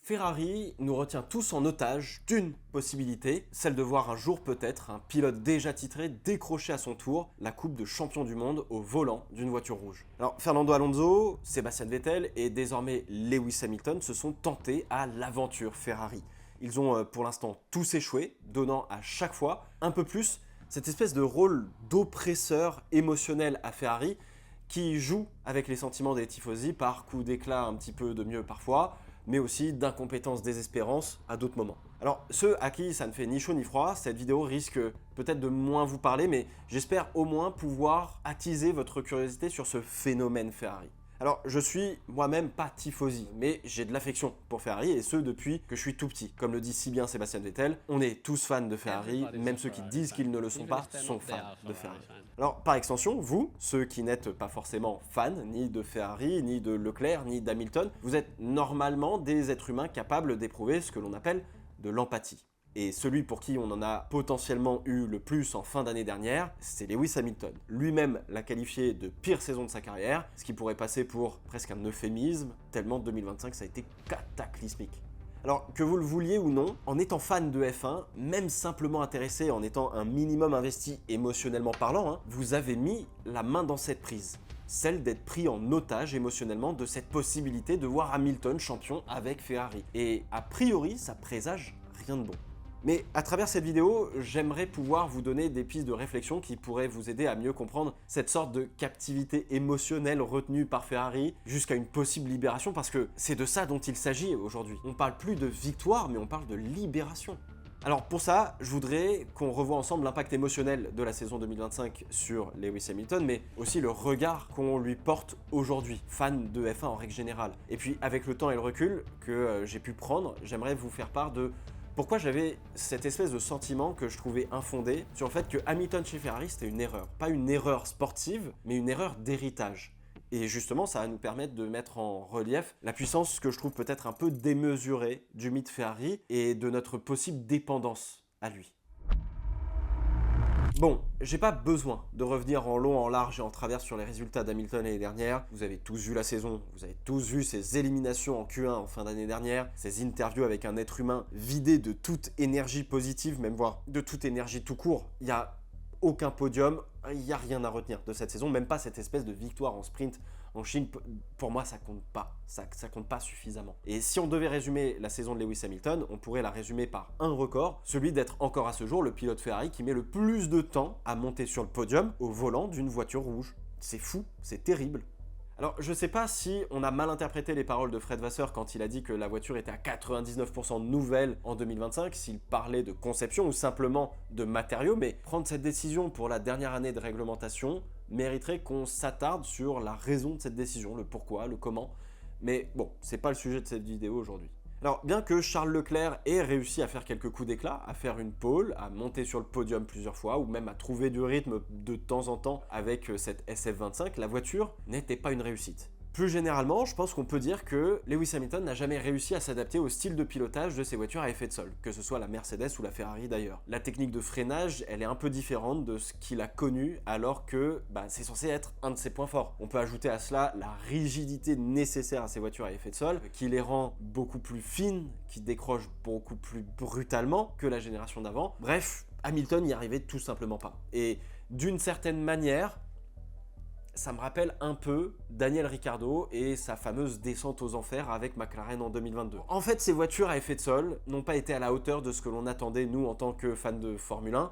Ferrari nous retient tous en otage d'une possibilité, celle de voir un jour peut-être un pilote déjà titré décrocher à son tour la Coupe de Champion du Monde au volant d'une voiture rouge. Alors Fernando Alonso, Sébastien Vettel et désormais Lewis Hamilton se sont tentés à l'aventure Ferrari. Ils ont pour l'instant tous échoué, donnant à chaque fois un peu plus cette espèce de rôle d'oppresseur émotionnel à Ferrari qui joue avec les sentiments des tifosi par coups d'éclat un petit peu de mieux parfois, mais aussi d'incompétence désespérance à d'autres moments. Alors, ceux à qui ça ne fait ni chaud ni froid, cette vidéo risque peut-être de moins vous parler, mais j'espère au moins pouvoir attiser votre curiosité sur ce phénomène Ferrari. Alors, je suis moi-même pas tifosi, mais j'ai de l'affection pour Ferrari, et ce depuis que je suis tout petit. Comme le dit si bien Sébastien Vettel, on est tous fans de Ferrari, même ceux qui disent qu'ils ne le sont pas sont fans de Ferrari. Alors, par extension, vous, ceux qui n'êtes pas forcément fans, ni de Ferrari, ni de Leclerc, ni d'Hamilton, vous êtes normalement des êtres humains capables d'éprouver ce que l'on appelle de l'empathie. Et celui pour qui on en a potentiellement eu le plus en fin d'année dernière, c'est Lewis Hamilton. Lui-même l'a qualifié de pire saison de sa carrière, ce qui pourrait passer pour presque un euphémisme, tellement 2025 ça a été cataclysmique. Alors, que vous le vouliez ou non, en étant fan de F1, même simplement intéressé, en étant un minimum investi émotionnellement parlant, vous avez mis la main dans cette prise. Celle d'être pris en otage émotionnellement de cette possibilité de voir Hamilton champion avec Ferrari. Et a priori, ça présage rien de bon. Mais à travers cette vidéo, j'aimerais pouvoir vous donner des pistes de réflexion qui pourraient vous aider à mieux comprendre cette sorte de captivité émotionnelle retenue par Ferrari jusqu'à une possible libération, parce que c'est de ça dont il s'agit aujourd'hui. On parle plus de victoire, mais on parle de libération. Alors pour ça, je voudrais qu'on revoie ensemble l'impact émotionnel de la saison 2025 sur Lewis Hamilton, mais aussi le regard qu'on lui porte aujourd'hui, fan de F1 en règle générale. Et puis avec le temps et le recul que j'ai pu prendre, j'aimerais vous faire part de pourquoi j'avais cette espèce de sentiment que je trouvais infondé sur le fait que Hamilton chez Ferrari, c'était une erreur. Pas une erreur sportive, mais une erreur d'héritage. Et justement, ça va nous permettre de mettre en relief la puissance que je trouve peut-être un peu démesurée du mythe Ferrari et de notre possible dépendance à lui. Bon, j'ai pas besoin de revenir en long, en large et en travers sur les résultats d'Hamilton l'année dernière. Vous avez tous vu la saison, vous avez tous vu ses éliminations en Q1 en fin d'année dernière, ses interviews avec un être humain vidé de toute énergie positive, même voire de toute énergie tout court. Il y a aucun podium, il n'y a rien à retenir de cette saison, même pas cette espèce de victoire en sprint en Chine. Pour moi, ça compte pas, ça compte pas suffisamment. Et si on devait résumer la saison de Lewis Hamilton, on pourrait la résumer par un record, celui d'être encore à ce jour le pilote Ferrari qui met le plus de temps à monter sur le podium au volant d'une voiture rouge. C'est fou, c'est terrible. Alors, je sais pas si on a mal interprété les paroles de Fred Vasseur quand il a dit que la voiture était à 99% nouvelle en 2025, s'il parlait de conception ou simplement de matériaux, mais prendre cette décision pour la dernière année de réglementation mériterait qu'on s'attarde sur la raison de cette décision, le pourquoi, le comment. Mais bon, c'est pas le sujet de cette vidéo aujourd'hui. Alors, bien que Charles Leclerc ait réussi à faire quelques coups d'éclat, à faire une pole, à monter sur le podium plusieurs fois, ou même à trouver du rythme de temps en temps avec cette SF25, la voiture n'était pas une réussite. Plus généralement, je pense qu'on peut dire que Lewis Hamilton n'a jamais réussi à s'adapter au style de pilotage de ses voitures à effet de sol, que ce soit la Mercedes ou la Ferrari d'ailleurs. La technique de freinage, elle est un peu différente de ce qu'il a connu, alors que c'est censé être un de ses points forts. On peut ajouter à cela la rigidité nécessaire à ces voitures à effet de sol, qui les rend beaucoup plus fines, qui décrochent beaucoup plus brutalement que la génération d'avant. Bref, Hamilton n'y arrivait tout simplement pas. Et d'une certaine manière, ça me rappelle un peu Daniel Ricciardo et sa fameuse descente aux enfers avec McLaren en 2022. En fait, ces voitures à effet de sol n'ont pas été à la hauteur de ce que l'on attendait, nous, en tant que fans de Formule 1,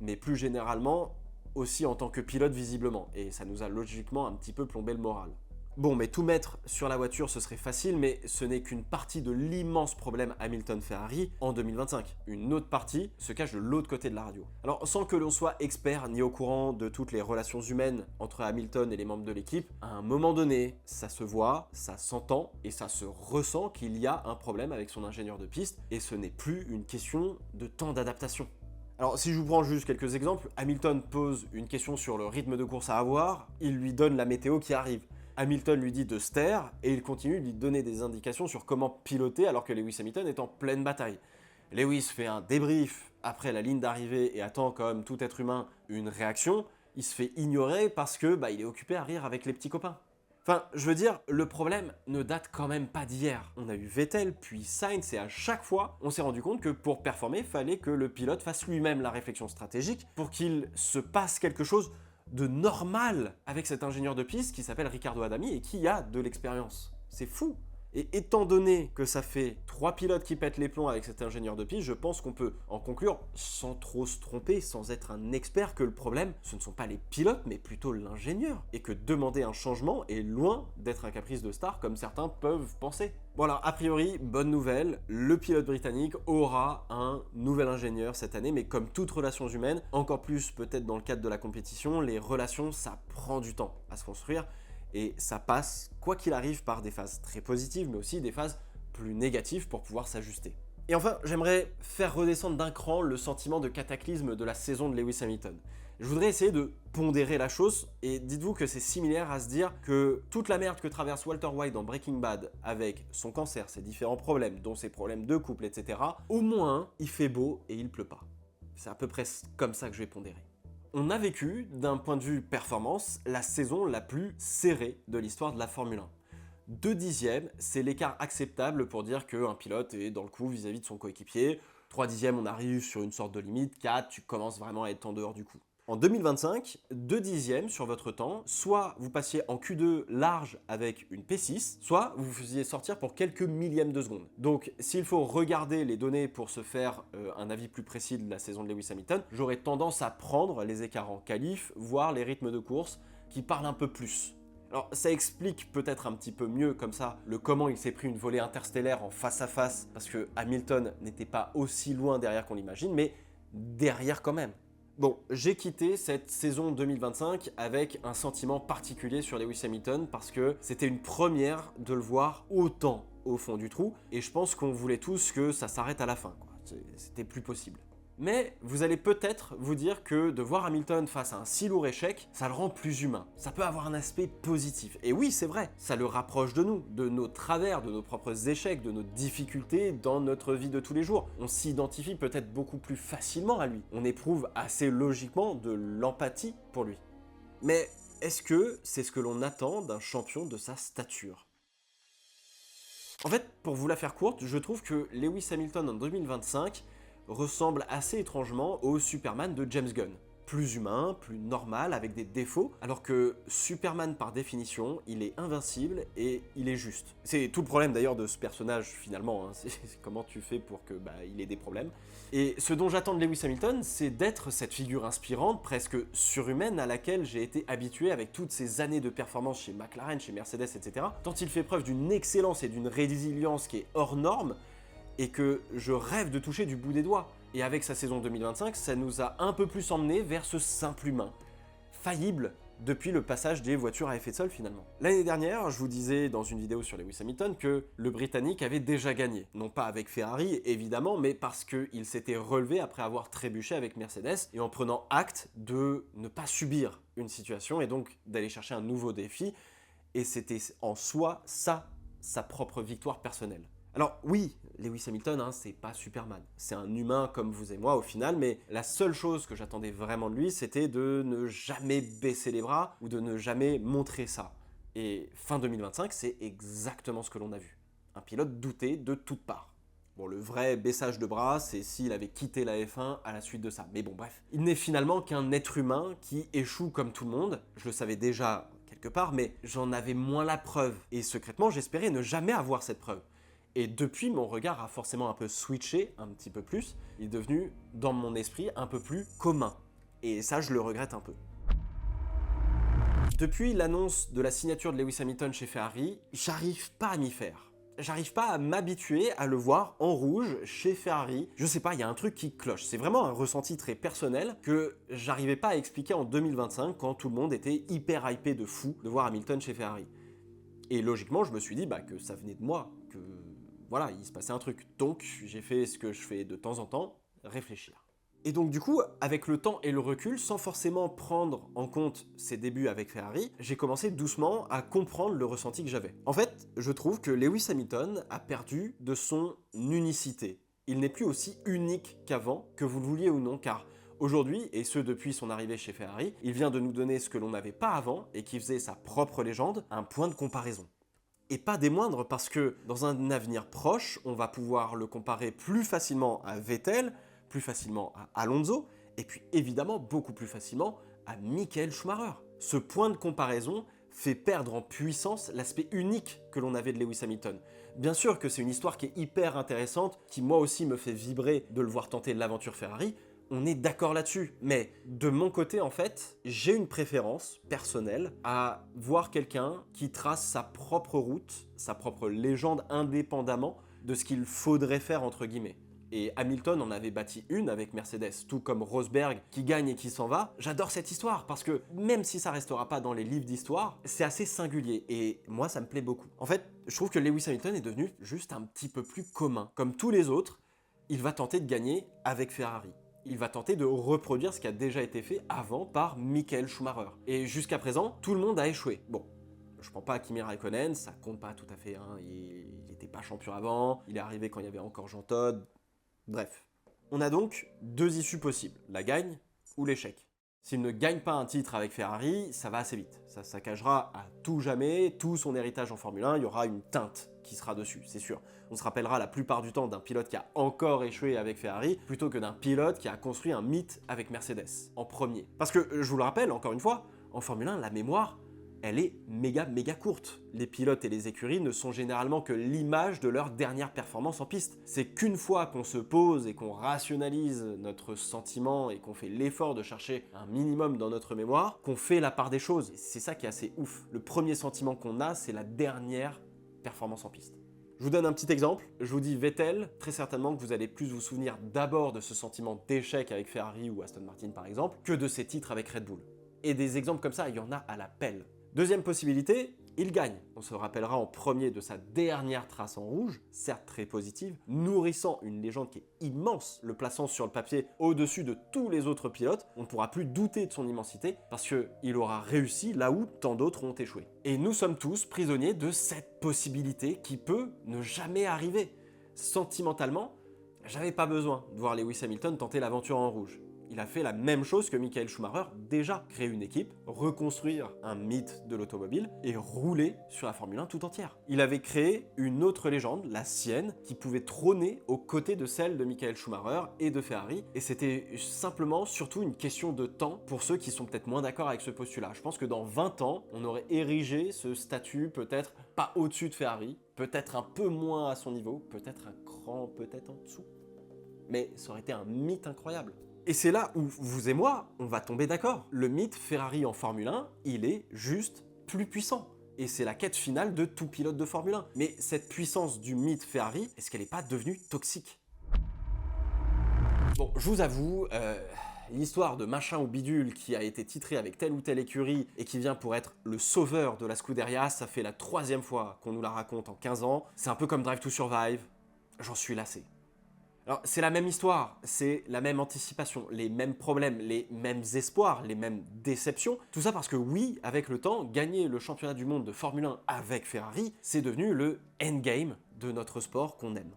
mais plus généralement, aussi en tant que pilote visiblement. Et ça nous a logiquement un petit peu plombé le moral. Bon, mais tout mettre sur la voiture, ce serait facile, mais ce n'est qu'une partie de l'immense problème Hamilton-Ferrari en 2025. Une autre partie se cache de l'autre côté de la radio. Alors, sans que l'on soit expert ni au courant de toutes les relations humaines entre Hamilton et les membres de l'équipe, à un moment donné, ça se voit, ça s'entend et ça se ressent qu'il y a un problème avec son ingénieur de piste, et ce n'est plus une question de temps d'adaptation. Alors si je vous prends juste quelques exemples, Hamilton pose une question sur le rythme de course à avoir, il lui donne la météo qui arrive. Hamilton lui dit de se taire et il continue de lui donner des indications sur comment piloter alors que Lewis Hamilton est en pleine bataille. Lewis fait un débrief après la ligne d'arrivée et attend comme tout être humain une réaction. Il se fait ignorer parce que il est occupé à rire avec les petits copains. Enfin, je veux dire, le problème ne date quand même pas d'hier. On a eu Vettel, puis Sainz, et à chaque fois, on s'est rendu compte que pour performer, il fallait que le pilote fasse lui-même la réflexion stratégique pour qu'il se passe quelque chose de normal avec cet ingénieur de piste qui s'appelle Riccardo Adami et qui a de l'expérience. C'est fou. Et étant donné que ça fait 3 pilotes qui pètent les plombs avec cet ingénieur de piste, je pense qu'on peut en conclure, sans trop se tromper, sans être un expert, que le problème, ce ne sont pas les pilotes, mais plutôt l'ingénieur. Et que demander un changement est loin d'être un caprice de star, comme certains peuvent penser. Bon alors, a priori, bonne nouvelle, le pilote britannique aura un nouvel ingénieur cette année, mais comme toute relation humaine, encore plus peut-être dans le cadre de la compétition, les relations, ça prend du temps à se construire. Et ça passe, quoi qu'il arrive, par des phases très positives, mais aussi des phases plus négatives pour pouvoir s'ajuster. Et enfin, j'aimerais faire redescendre d'un cran le sentiment de cataclysme de la saison de Lewis Hamilton. Je voudrais essayer de pondérer la chose, et dites-vous que c'est similaire à se dire que toute la merde que traverse Walter White dans Breaking Bad, avec son cancer, ses différents problèmes, dont ses problèmes de couple, etc., au moins, il fait beau et il pleut pas. C'est à peu près comme ça que je vais pondérer. On a vécu, d'un point de vue performance, la saison la plus serrée de l'histoire de la Formule 1. 2 dixièmes, c'est l'écart acceptable pour dire qu'un pilote est dans le coup vis-à-vis de son coéquipier. 3 dixièmes, on arrive sur une sorte de limite. 4, tu commences vraiment à être en dehors du coup. En 2025, 2 dixièmes sur votre temps, soit vous passiez en Q2 large avec une P6, soit vous vous faisiez sortir pour quelques millièmes de seconde. Donc s'il faut regarder les données pour se faire un avis plus précis de la saison de Lewis Hamilton, j'aurais tendance à prendre les écarts en qualif, voire les rythmes de course qui parlent un peu plus. Alors ça explique peut-être un petit peu mieux comme ça le comment il s'est pris une volée interstellaire en face à face, parce que Hamilton n'était pas aussi loin derrière qu'on l'imagine, mais derrière quand même. Bon, j'ai quitté cette saison 2025 avec un sentiment particulier sur Lewis Hamilton parce que c'était une première de le voir autant au fond du trou et je pense qu'on voulait tous que ça s'arrête à la fin, quoi. C'était plus possible. Mais vous allez peut-être vous dire que de voir Hamilton face à un si lourd échec, ça le rend plus humain. Ça peut avoir un aspect positif. Et oui, c'est vrai, ça le rapproche de nous, de nos travers, de nos propres échecs, de nos difficultés dans notre vie de tous les jours. On s'identifie peut-être beaucoup plus facilement à lui. On éprouve assez logiquement de l'empathie pour lui. Mais est-ce que c'est ce que l'on attend d'un champion de sa stature ? En fait, pour vous la faire courte, je trouve que Lewis Hamilton en 2025 ressemble assez étrangement au Superman de James Gunn. Plus humain, plus normal, avec des défauts, alors que Superman par définition, il est invincible et il est juste. C'est tout le problème d'ailleurs de ce personnage finalement, hein. C'est comment tu fais pour que il ait des problèmes. Et ce dont j'attends de Lewis Hamilton, c'est d'être cette figure inspirante, presque surhumaine, à laquelle j'ai été habitué avec toutes ces années de performance chez McLaren, chez Mercedes, etc. Tant il fait preuve d'une excellence et d'une résilience qui est hors norme, et que je rêve de toucher du bout des doigts. Et avec sa saison 2025, ça nous a un peu plus emmené vers ce simple humain, faillible depuis le passage des voitures à effet de sol finalement. L'année dernière, je vous disais dans une vidéo sur Lewis Hamilton que le Britannique avait déjà gagné. Non pas avec Ferrari évidemment, mais parce qu'il s'était relevé après avoir trébuché avec Mercedes et en prenant acte de ne pas subir une situation et donc d'aller chercher un nouveau défi. Et c'était en soi ça, sa propre victoire personnelle. Alors oui, Lewis Hamilton, c'est pas Superman. C'est un humain comme vous et moi au final, mais la seule chose que j'attendais vraiment de lui, c'était de ne jamais baisser les bras ou de ne jamais montrer ça. Et fin 2025, c'est exactement ce que l'on a vu. Un pilote douté de toutes parts. Bon, le vrai baissage de bras, c'est s'il avait quitté la F1 à la suite de ça. Mais bon, bref. Il n'est finalement qu'un être humain qui échoue comme tout le monde. Je le savais déjà quelque part, mais j'en avais moins la preuve. Et secrètement, j'espérais ne jamais avoir cette preuve. Et depuis, mon regard a forcément un peu switché, un petit peu plus. Il est devenu, dans mon esprit, un peu plus commun. Et ça, je le regrette un peu. Depuis l'annonce de la signature de Lewis Hamilton chez Ferrari, j'arrive pas à m'y faire. J'arrive pas à m'habituer à le voir en rouge chez Ferrari. Je sais pas, il y a un truc qui cloche. C'est vraiment un ressenti très personnel que j'arrivais pas à expliquer en 2025 quand tout le monde était hyper hypé de fou de voir Hamilton chez Ferrari. Et logiquement, je me suis dit que ça venait de moi, que voilà, il se passait un truc. Donc, j'ai fait ce que je fais de temps en temps, réfléchir. Et donc du coup, avec le temps et le recul, sans forcément prendre en compte ses débuts avec Ferrari, j'ai commencé doucement à comprendre le ressenti que j'avais. En fait, je trouve que Lewis Hamilton a perdu de son unicité. Il n'est plus aussi unique qu'avant, que vous le vouliez ou non, car Aujourd'hui, et ce depuis son arrivée chez Ferrari, il vient de nous donner ce que l'on n'avait pas avant et qui faisait sa propre légende, un point de comparaison. Et pas des moindres parce que dans un avenir proche, on va pouvoir le comparer plus facilement à Vettel, plus facilement à Alonso, et puis évidemment beaucoup plus facilement à Michael Schumacher. Ce point de comparaison fait perdre en puissance l'aspect unique que l'on avait de Lewis Hamilton. Bien sûr que c'est une histoire qui est hyper intéressante, qui moi aussi me fait vibrer de le voir tenter l'aventure Ferrari, on est d'accord là-dessus. Mais de mon côté, en fait, j'ai une préférence personnelle à voir quelqu'un qui trace sa propre route, sa propre légende indépendamment de ce qu'il faudrait faire entre guillemets. Et Hamilton en avait bâti une avec Mercedes, tout comme Rosberg qui gagne et qui s'en va. J'adore cette histoire parce que même si ça restera pas dans les livres d'histoire, c'est assez singulier et moi ça me plaît beaucoup. En fait, je trouve que Lewis Hamilton est devenu juste un petit peu plus commun. Comme tous les autres, il va tenter de gagner avec Ferrari. Il va tenter de reproduire ce qui a déjà été fait avant par Michael Schumacher. Et jusqu'à présent, tout le monde a échoué. Bon, je prends pas Kimi Raikkonen, ça compte pas tout à fait, hein. Il était pas champion avant, il est arrivé quand il y avait encore Jean Todt. Bref. On a donc deux issues possibles, la gagne ou l'échec. S'il ne gagne pas un titre avec Ferrari, ça va assez vite. Ça saccagera à tout jamais tout son héritage en Formule 1, il y aura une teinte qui sera dessus, c'est sûr. On se rappellera la plupart du temps d'un pilote qui a encore échoué avec Ferrari, plutôt que d'un pilote qui a construit un mythe avec Mercedes, en premier. Parce que, je vous le rappelle, encore une fois, en Formule 1, la mémoire, elle est méga courte. Les pilotes et les écuries ne sont généralement que l'image de leur dernière performance en piste. C'est qu'une fois qu'on se pose et qu'on rationalise notre sentiment et qu'on fait l'effort de chercher un minimum dans notre mémoire, qu'on fait la part des choses. C'est ça qui est assez ouf. Le premier sentiment qu'on a, c'est la dernière performance en piste. Je vous donne un petit exemple, je vous dis Vettel, très certainement que vous allez plus vous souvenir d'abord de ce sentiment d'échec avec Ferrari ou Aston Martin par exemple, que de ses titres avec Red Bull. Et des exemples comme ça, il y en a à la pelle. Deuxième possibilité, il gagne. On se rappellera en premier de sa dernière trace en rouge, certes très positive, nourrissant une légende qui est immense, le plaçant sur le papier au-dessus de tous les autres pilotes. On ne pourra plus douter de son immensité parce qu'il aura réussi là où tant d'autres ont échoué. Et nous sommes tous prisonniers de cette possibilité qui peut ne jamais arriver. Sentimentalement, j'avais pas besoin de voir Lewis Hamilton tenter l'aventure en rouge. Il a fait la même chose que Michael Schumacher, déjà créer une équipe, reconstruire un mythe de l'automobile et rouler sur la Formule 1 tout entière. Il avait créé une autre légende, la sienne, qui pouvait trôner aux côtés de celle de Michael Schumacher et de Ferrari, et c'était simplement surtout une question de temps pour ceux qui sont peut-être moins d'accord avec ce postulat. Je pense que dans 20 ans, on aurait érigé ce statut peut-être pas au-dessus de Ferrari, peut-être un peu moins à son niveau, peut-être un cran peut-être en dessous, mais ça aurait été un mythe incroyable. Et c'est là où vous et moi, on va tomber d'accord. Le mythe Ferrari en Formule 1, il est juste plus puissant. Et c'est la quête finale de tout pilote de Formule 1. Mais cette puissance du mythe Ferrari, est-ce qu'elle n'est pas devenue toxique? Bon, je vous avoue, l'histoire de machin ou bidule qui a été titré avec telle ou telle écurie et qui vient pour être le sauveur de la Scuderia, ça fait la 3e fois qu'on nous la raconte en 15 ans. C'est un peu comme Drive to Survive. J'en suis lassé. Alors, c'est la même histoire, c'est la même anticipation, les mêmes problèmes, les mêmes espoirs, les mêmes déceptions. Tout ça parce que oui, avec le temps, gagner le championnat du monde de Formule 1 avec Ferrari, c'est devenu le endgame de notre sport qu'on aime.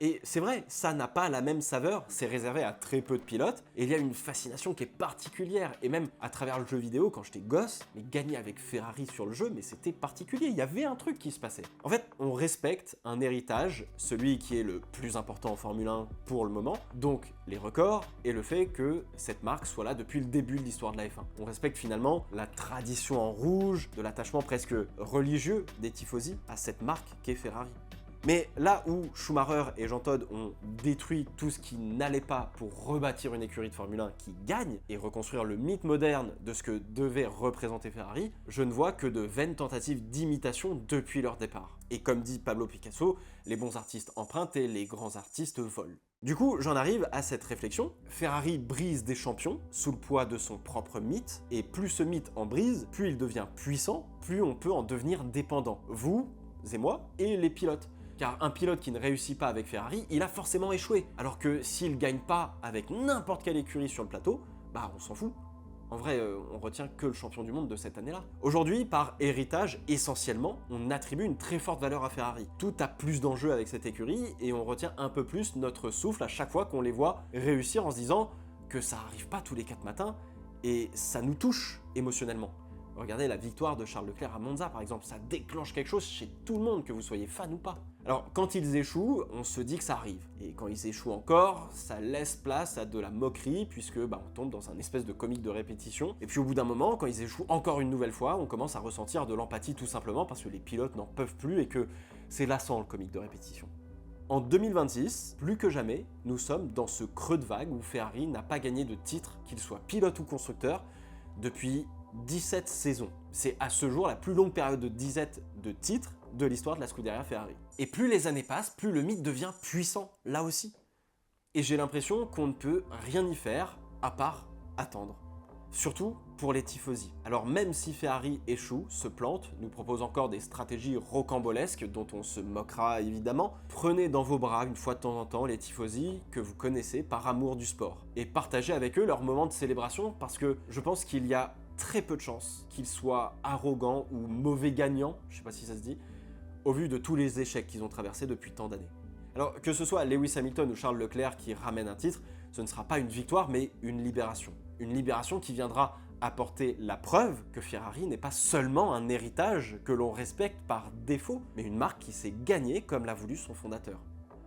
Et c'est vrai, ça n'a pas la même saveur, c'est réservé à très peu de pilotes, et il y a une fascination qui est particulière, et même à travers le jeu vidéo, quand j'étais gosse, mais gagner avec Ferrari sur le jeu, mais c'était particulier, il y avait un truc qui se passait. En fait, on respecte un héritage, celui qui est le plus important en Formule 1 pour le moment, donc les records, et le fait que cette marque soit là depuis le début de l'histoire de la F1. On respecte finalement la tradition en rouge, de l'attachement presque religieux des tifosi à cette marque qu'est Ferrari. Mais là où Schumacher et Jean Todt ont détruit tout ce qui n'allait pas pour rebâtir une écurie de Formule 1 qui gagne et reconstruire le mythe moderne de ce que devait représenter Ferrari, je ne vois que de vaines tentatives d'imitation depuis leur départ. Et comme dit Pablo Picasso, les bons artistes empruntent et les grands artistes volent. Du coup, j'en arrive à cette réflexion. Ferrari brise des champions sous le poids de son propre mythe, et plus ce mythe en brise, plus il devient puissant, plus on peut en devenir dépendant. Vous et moi, et les pilotes. Car un pilote qui ne réussit pas avec Ferrari, il a forcément échoué. Alors que s'il gagne pas avec n'importe quelle écurie sur le plateau, bah on s'en fout. En vrai, on retient que le champion du monde de cette année-là. Aujourd'hui, par héritage, essentiellement, on attribue une très forte valeur à Ferrari. Tout a plus d'enjeux avec cette écurie et on retient un peu plus notre souffle à chaque fois qu'on les voit réussir en se disant que ça arrive pas tous les 4 matins, et ça nous touche émotionnellement. Regardez la victoire de Charles Leclerc à Monza par exemple, ça déclenche quelque chose chez tout le monde, que vous soyez fan ou pas. Alors quand ils échouent, on se dit que ça arrive, et quand ils échouent encore, ça laisse place à de la moquerie, puisque on tombe dans un espèce de comique de répétition, et puis au bout d'un moment, quand ils échouent encore une nouvelle fois, on commence à ressentir de l'empathie tout simplement parce que les pilotes n'en peuvent plus et que c'est lassant le comique de répétition. En 2026, plus que jamais, nous sommes dans ce creux de vague où Ferrari n'a pas gagné de titre, qu'il soit pilote ou constructeur, depuis 17 saisons. C'est à ce jour la plus longue période de disette de titres de l'histoire de la Scuderia Ferrari. Et plus les années passent, plus le mythe devient puissant, là aussi. Et j'ai l'impression qu'on ne peut rien y faire, à part attendre. Surtout pour les tifosi. Alors même si Ferrari échoue, se plante, nous propose encore des stratégies rocambolesques dont on se moquera évidemment, prenez dans vos bras une fois de temps en temps les tifosi que vous connaissez par amour du sport et partagez avec eux leurs moments de célébration parce que je pense qu'il y a très peu de chances qu'ils soient arrogants ou mauvais gagnants, je sais pas si ça se dit, au vu de tous les échecs qu'ils ont traversés depuis tant d'années. Alors que ce soit Lewis Hamilton ou Charles Leclerc qui ramènent un titre, ce ne sera pas une victoire mais une libération. Une libération qui viendra apporter la preuve que Ferrari n'est pas seulement un héritage que l'on respecte par défaut, mais une marque qui s'est gagnée comme l'a voulu son fondateur.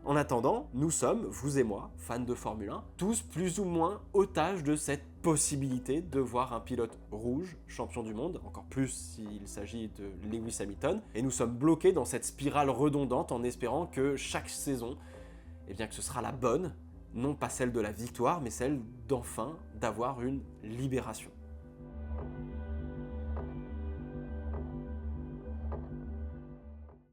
En attendant, nous sommes, vous et moi, fans de Formule 1, tous plus ou moins otages de cette possibilité de voir un pilote rouge champion du monde, encore plus s'il s'agit de Lewis Hamilton, et nous sommes bloqués dans cette spirale redondante en espérant que chaque saison, que ce sera la bonne, non pas celle de la victoire, mais celle d'enfin d'avoir une libération.